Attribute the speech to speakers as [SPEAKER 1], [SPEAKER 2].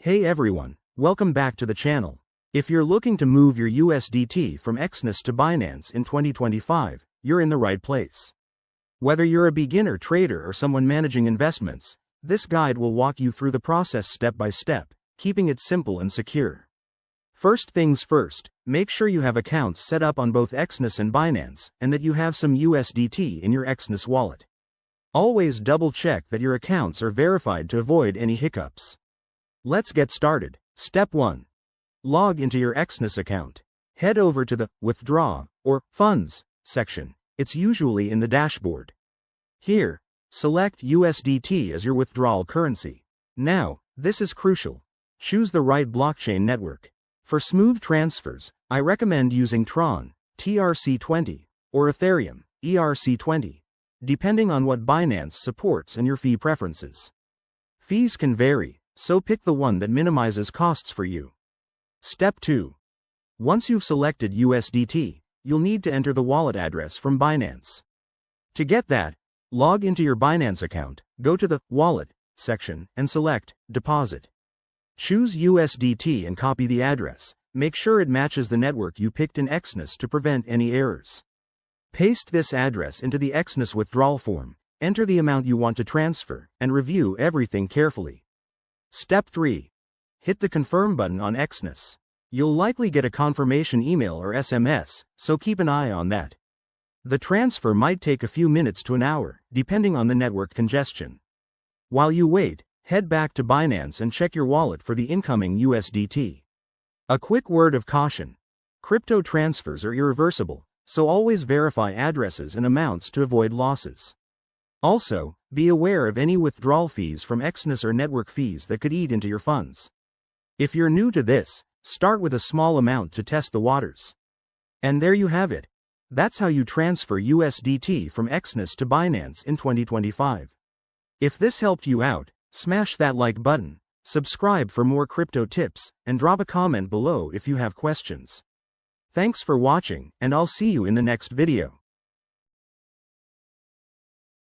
[SPEAKER 1] Hey everyone, welcome back to the channel. If you're looking to move your USDT from Exness to Binance in 2025, you're in the right place. Whether you're a beginner trader or someone managing investments, this guide will walk you through the process step by step, keeping it simple and secure. First things first, make sure you have accounts set up on both Exness and Binance and that you have some USDT in your Exness wallet. Always double check that your accounts are verified to avoid any hiccups. Let's get started. Step 1. Log into your Exness account. Head over to the Withdraw or Funds section. It's usually in the dashboard. Here, select USDT as your withdrawal currency. Now, this is crucial. Choose the right blockchain network. For smooth transfers, I recommend using Tron, TRC20, or Ethereum, ERC20, depending on what Binance supports and your fee preferences. Fees can vary, so pick the one that minimizes costs for you. Step 2. Once you've selected USDT, you'll need to enter the wallet address from Binance. To get that, log into your Binance account, go to the Wallet section, and select Deposit. Choose USDT and copy the address. Make sure it matches the network you picked in Exness to prevent any errors. Paste this address into the Exness withdrawal form, enter the amount you want to transfer, and review everything carefully. Step 3. Hit the Confirm button on Exness. You'll likely get a confirmation email or SMS, so keep an eye on that. The transfer might take a few minutes to an hour, depending on the network congestion. While you wait, head back to Binance and check your wallet for the incoming USDT. A quick word of caution. Crypto transfers are irreversible, so always verify addresses and amounts to avoid losses. Also, be aware of any withdrawal fees from Exness or network fees that could eat into your funds. If you're new to this, start with a small amount to test the waters. And there you have it. That's how you transfer USDT from Exness to Binance in 2025. If this helped you out, smash that like button, subscribe for more crypto tips, and drop a comment below if you have questions. Thanks for watching, and I'll see you in the next video.